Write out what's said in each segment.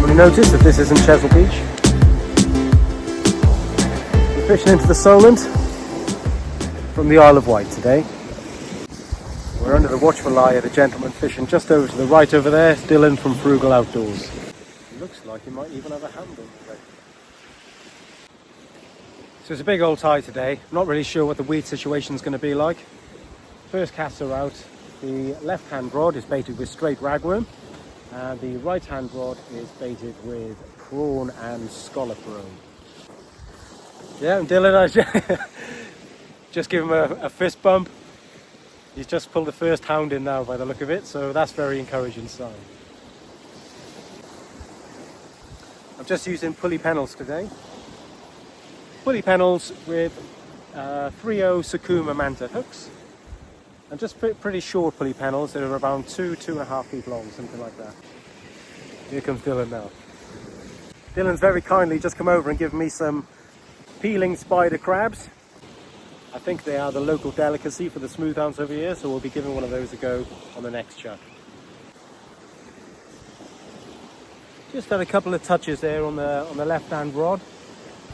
Probably noticed that this isn't Chesil Beach. We're fishing into the Solent from the Isle of Wight today. We're under the watchful eye of the gentleman fishing just over to the right over there, Dylan from Frugal Outdoors. Looks like he might even have a hand on the leg. So it's a big old tide today. I'm not really sure what the weed situation is going to be like. First casts are out. The left hand rod is baited with straight ragworm, and the right hand rod is baited with prawn and scallop roe. Yeah, and Dylan, I just give him a fist bump. He's just pulled the first hound in now by the look of it, so that's very encouraging sign. I'm just using pulley pennels today. Pulley pennels with 3/0 Sakuma Manta hooks, and just pretty short pulley pennels that are around 2.5 feet long, something like that. Here comes Dylan now. Dylan's very kindly just come over and given me some peeling spider crabs. I think they are the local delicacy for the smooth hounds over here, so we'll be giving one of those a go on the next chuck. Just had a couple of touches there on the left hand rod.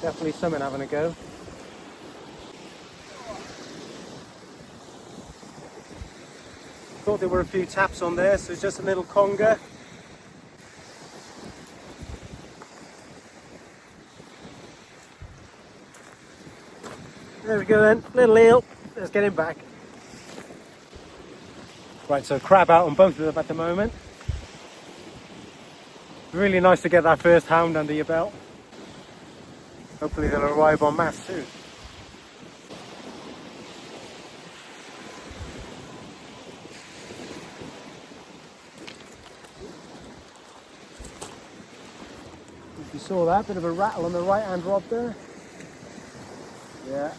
Definitely something having a go. Thought there were a few taps on there, so it's just a little conger. There we go then, little eel. Let's get him back. Right, so crab out on both of them at the moment. Really nice to get that first hound under your belt. Hopefully they'll arrive en masse soon. If you saw that, bit of a rattle on the right hand rod there. Yeah.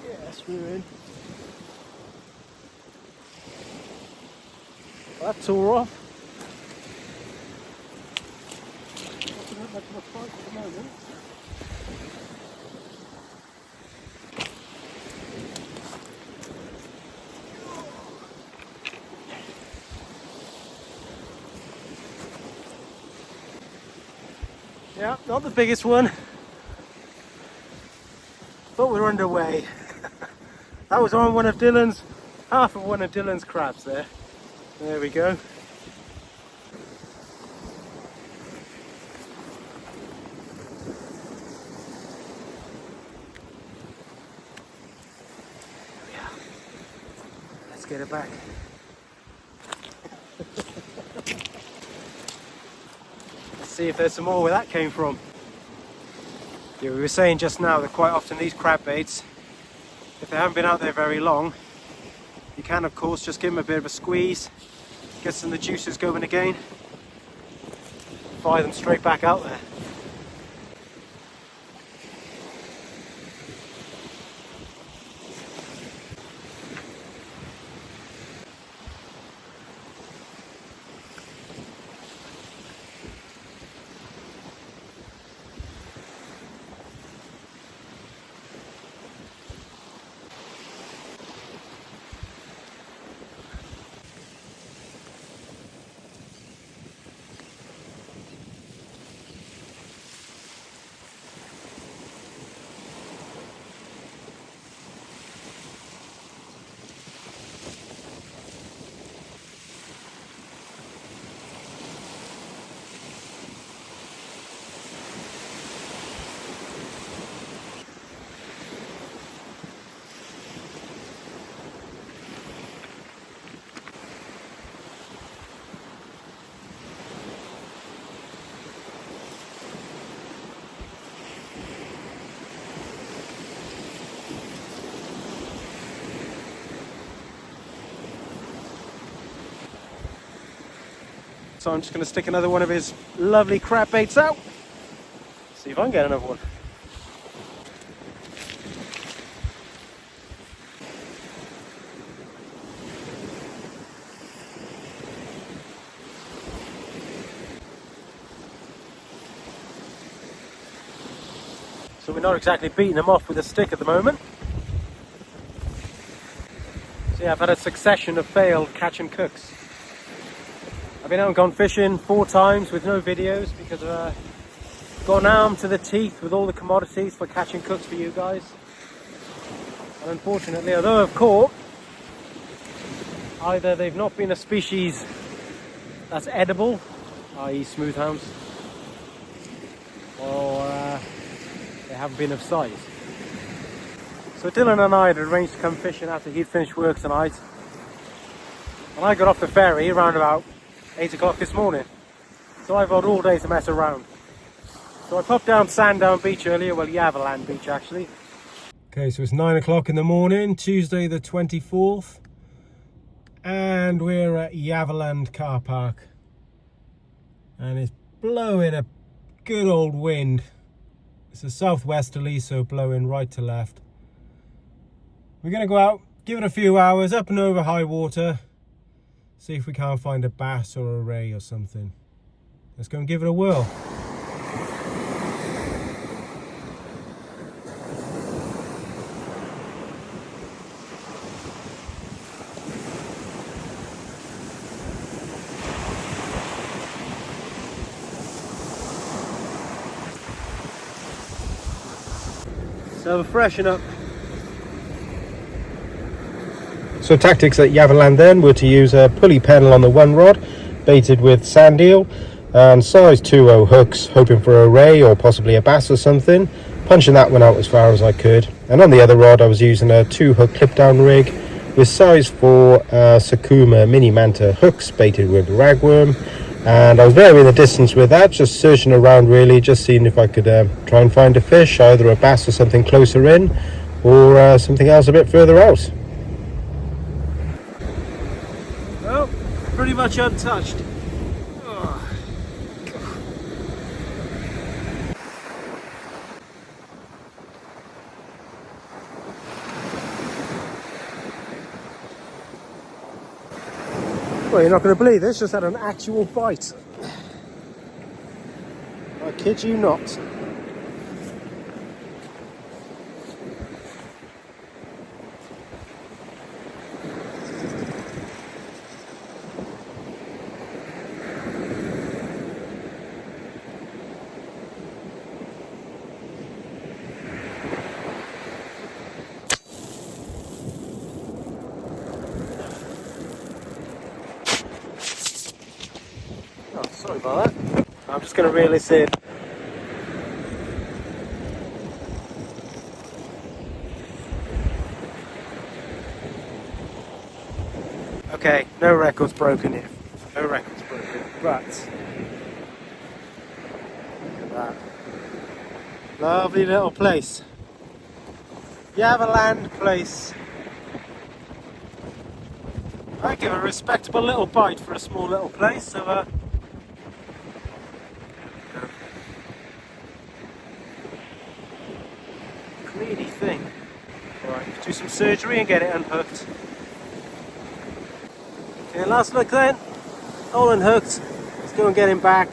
Yes, we're in. Well, that tore off. Not much of a fight at the moment. Yeah, not the biggest one, but we're underway. That was on half of one of Dylan's crabs there. There we go. Yeah. Let's get it back. See if there's some more where that came from. Yeah, we were saying just now that quite often these crab baits, if they haven't been out there very long, you can of course just give them a bit of a squeeze, get some of the juices going again, fire them straight back out there. So I'm just going to stick another one of his lovely crab baits out. See if I can get another one. so we're not exactly beating them off with a stick at the moment. So yeah, I've had a succession of failed catch and cooks. I've been out and gone fishing 4 times with no videos because I've gone armed to the teeth with all the commodities for catch and cooks for you guys. And unfortunately, although I've caught, either they've not been a species that's edible, i.e. smooth hounds, or they haven't been of size. So Dylan and I had arranged to come fishing after he'd finished work tonight, and I got off the ferry around about 8 o'clock this morning, so I've got all day to mess around. So I popped down Sandown Beach earlier, well Yavaland Beach actually. Okay, so it's 9 o'clock in the morning, Tuesday the 24th, and we're at Yavaland car park, and it's blowing a good old wind. It's a southwesterly, so blowing right to left. We're going to go out, give it a few hours, up and over high water, see if we can't find a bass or a ray or something. Let's go and give it a whirl. So freshen up. So tactics at Yavaland then were to use a pulley pennel on the one rod, baited with sand eel, and size 2.0 hooks, hoping for a ray or possibly a bass or something, punching that one out as far as I could. And on the other rod I was using a 2-hook clip down rig with size 4 Sakuma mini manta hooks, baited with ragworm. And I was varying the distance with that, just searching around really, just seeing if I could try and find a fish, either a bass or something closer in, or something else a bit further out. Well, pretty much untouched. Oh. Well, you're not going to believe this, just had an actual bite. I kid you not. Oh, sorry about that. I'm just going to reel this in. Okay, no records broken here. No records broken, but look at that. Lovely little place. Yavaland place. I give a respectable little bite for a small little place, so greedy thing. Alright, do some surgery and get it unhooked. Okay, last look then. All unhooked. Let's go and get him back.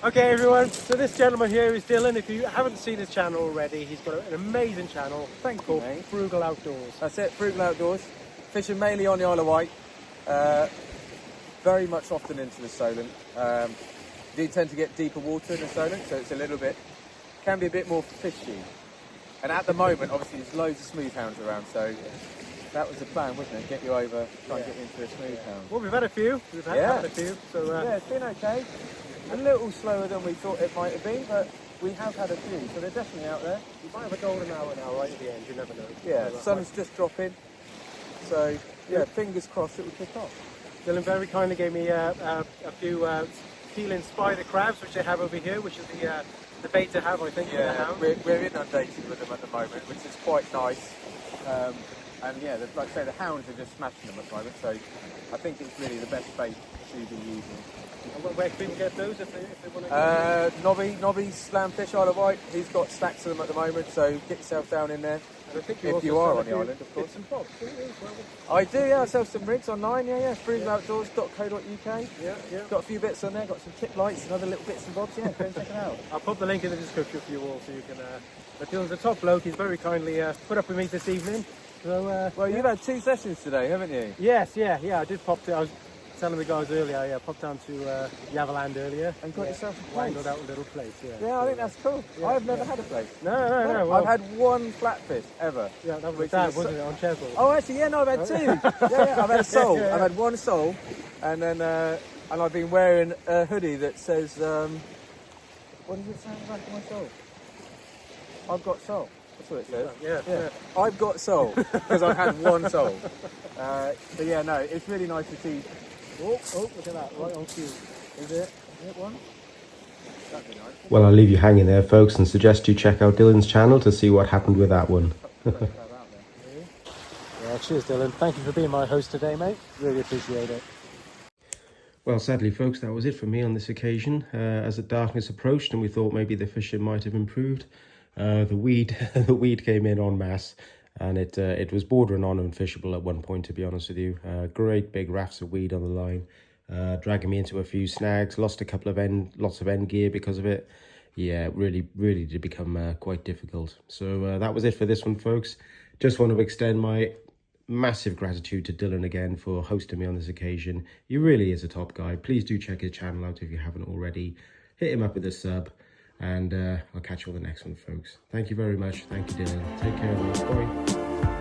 Okay everyone, so this gentleman here is Dylan. If you haven't seen his channel already, he's got an amazing channel. Thank you, called mate. Frugal Outdoors. That's it, Frugal Outdoors. Fishing mainly on the Isle of Wight. Very much often into the Solent. Do tend to get deeper water in the Solent, so it's a little bit, can be a bit more fishy. And at the moment, obviously, there's loads of smooth hounds around, so that was the plan, wasn't it? Get you over, try and get into a smooth hound. Well, we've had a few. We've had a few. So yeah, it's been okay. A little slower than we thought it might have been, but we have had a few, so they're definitely out there. you might have a golden hour now right at the end. You never know. Yeah, sun's just dropping, so yeah, fingers crossed it will kick off. Dylan very kindly gave me a few peeling spider crabs, which they have over here, which is the bait to have, I think. Yeah, we're inundated with them at the moment, which is quite nice. And yeah, like I say, the Hounds are just smashing them at the moment, so I think it's really the best bait to be using. And where can people get those if they want to Nobby Slamfish, Isle of Wight, he's got stacks of them at the moment, so get yourself down in there. And I think If you are on the island, of course. Bits and bobs, don't you, as well? I do, yeah, I sell some rigs online, frugaloutdoors.co.uk. Yeah. Got a few bits on there, got some tip lights and other little bits and bobs, yeah, go and check it out. I'll put the link in the description for you all so you can... But Dylan's a top bloke, he's very kindly put up with me this evening. So, Well, you've had 2 sessions today, haven't you? Yes, yeah, I did pop to... I was telling the guys earlier, I popped down to Yavaland earlier. And got yourself a place. Wangled out a little place, yeah. Yeah, I think that's cool. Yeah, I've never had a place. No. Well, I've had 1 flatfish ever. Yeah, that was which that, is- wasn't it, on Chesil? Oh, actually, yeah, no, I've had 2. yeah, I've had a sole. Yeah. I've had 1 sole, and then and I've been wearing a hoodie that says, what does it say on the back of my sole? I've got sole. That's what it says. Yeah. I've got sole because I've had 1 sole. So yeah, no, it's really nice to see. Oh, look at that, right on cue. Is it one? That'd be nice. Well, I'll leave you hanging there, folks, and suggest you check out Dylan's channel to see what happened with that one. Yeah, cheers Dylan. Thank you for being my host today, mate. Really appreciate it. Well, sadly, folks, that was it for me on this occasion. As the darkness approached and we thought maybe the fishing might have improved, the weed came in en masse, and it was bordering on unfishable at one point, to be honest with you. Great big rafts of weed on the line, dragging me into a few snags. Lost a couple of lots of end gear because of it. Yeah, it really did become quite difficult. So that was it for this one, folks. Just want to extend my massive gratitude to Dylan again for hosting me on this occasion. He really is a top guy. Please do check his channel out if you haven't already. Hit him up with a sub, and I'll catch you on the next one, folks. Thank you very much. Thank you, Dylan. Take care, everyone. Bye.